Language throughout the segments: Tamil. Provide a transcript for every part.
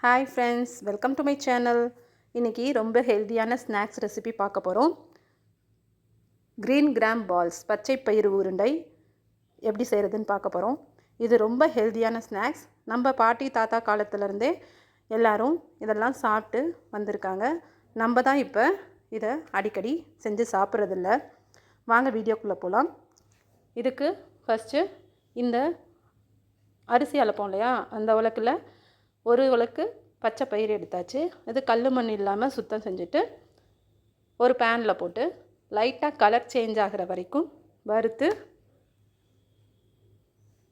Hi friends, welcome to my channel. இன்னைக்கு ரொம்ப ஹெல்தியான ஸ்நாக்ஸ் ரெசிபி பார்க்க போகிறோம். கிரீன் கிராம் பால்ஸ் பச்சை பயிறு உருண்டை எப்படி செய்கிறதுன்னு பார்க்க போகிறோம். இது ரொம்ப ஹெல்தியான ஸ்நாக்ஸ். நம்ம பாட்டி தாத்தா காலத்துலேருந்தே எல்லாரும் இதெல்லாம் சாப்பிட்டு வந்திருக்காங்க. நம்ம தான் இப்போ இதை அடிக்கடி செஞ்சு சாப்பிட்றதில்ல. வாங்க வீடியோக்குள்ளே போகலாம். இதுக்கு ஃபஸ்ட்டு இந்த அரிசி அளப்போம் இல்லையா, அந்த உலக்கில் ஒரு உலக்கு பச்சை பயிறு எடுத்தாச்சு. இது கல் மண் இல்லாமல் சுத்தம் செஞ்சுட்டு ஒரு பேனில் போட்டு லைட்டாக கலர் சேஞ்ச் ஆகிற வரைக்கும் வறுத்து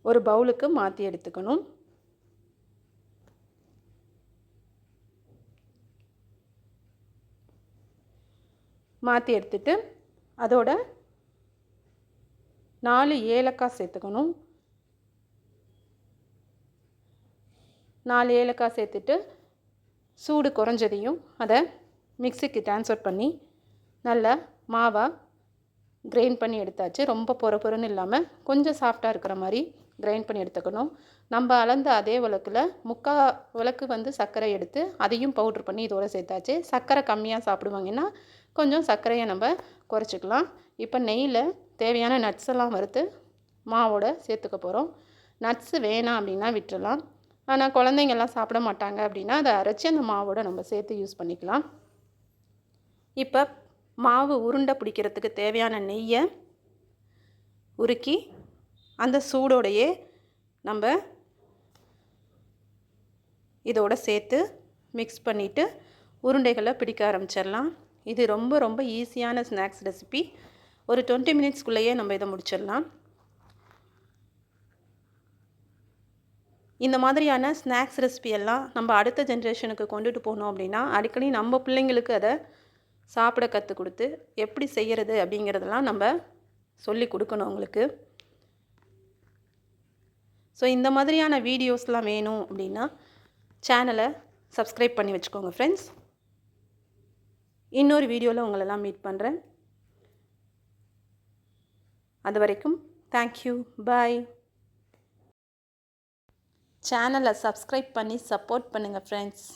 ஒரு பவுலுக்கு மாற்றி எடுத்துக்கணும். மாற்றி எடுத்துட்டு அதோட 4 ஏலக்காய் சேர்த்துக்கணும். 4 ஏலக்காய் சேர்த்துட்டு சூடு குறைஞ்சதையும் அதை மிக்சிக்கு ட்ரான்ஸ்ஃபர் பண்ணி நல்லா மாவாக கிரைண்ட் பண்ணி எடுத்தாச்சு. ரொம்ப பொறுன்னு இல்லாமல் கொஞ்சம் சாஃப்டாக இருக்கிற மாதிரி கிரைண்ட் பண்ணி எடுத்துக்கணும். நம்ம அளந்த அதே உலக்கில் 3/4 உலக்கு சர்க்கரை எடுத்து அதையும் பவுட்ரு பண்ணி இதோடு சேர்த்தாச்சு. சர்க்கரை கம்மியாக சாப்பிடுவாங்கன்னா கொஞ்சம் சர்க்கரையை நம்ம குறைச்சிக்கலாம். இப்போ நெய்யில் தேவையான நட்ஸ் எல்லாம் வறுத்து மாவோட சேர்த்துக்க போகிறோம். நட்ஸு வேணாம் அப்படின்னா விட்டுறலாம். ஆனால் குழந்தைங்கள்லாம் சாப்பிட மாட்டாங்க அப்படின்னா அதை அரைச்சி அந்த மாவோட நம்ம சேர்த்து யூஸ் பண்ணிக்கலாம். இப்போ மாவு உருண்டை பிடிக்கிறதுக்கு தேவையான நெய்யை உருக்கி அந்த சூடோடையே நம்ம இதோட சேர்த்து மிக்ஸ் பண்ணிவிட்டு உருண்டைகளை பிடிக்க ஆரம்பிச்சிடலாம். இது ரொம்ப ரொம்ப ஈஸியான ஸ்நாக்ஸ் ரெசிபி. ஒரு 20 மினிட்ஸ்க்குள்ளேயே நம்ம இதை முடிச்சிடலாம். இந்த மாதிரியான ஸ்நாக்ஸ் ரெசிபி எல்லாம் நம்ம அடுத்த ஜென்ரேஷனுக்கு கொண்டுட்டு போனோம் அப்படின்னா அடிக்கடி நம்ம பிள்ளைங்களுக்கு அதை சாப்பிட கற்றுக் கொடுத்து எப்படி செய்கிறது அப்படிங்கிறதெல்லாம் நம்ம சொல்லி கொடுக்கணும் அவங்களுக்கு. ஸோ இந்த மாதிரியான வீடியோஸ்லாம் வேணும் அப்படின்னா சேனலை சப்ஸ்கிரைப் பண்ணி வச்சுக்கோங்க ஃப்ரெண்ட்ஸ். இன்னொரு வீடியோவில் உங்களெல்லாம் மீட் பண்ணுறேன். அது வரைக்கும் தேங்க்யூ, பாய். சேனலை சப்ஸ்கிரைப் பண்ணி சப்போர்ட் பண்ணுங்கள் ஃப்ரெண்ட்ஸ்.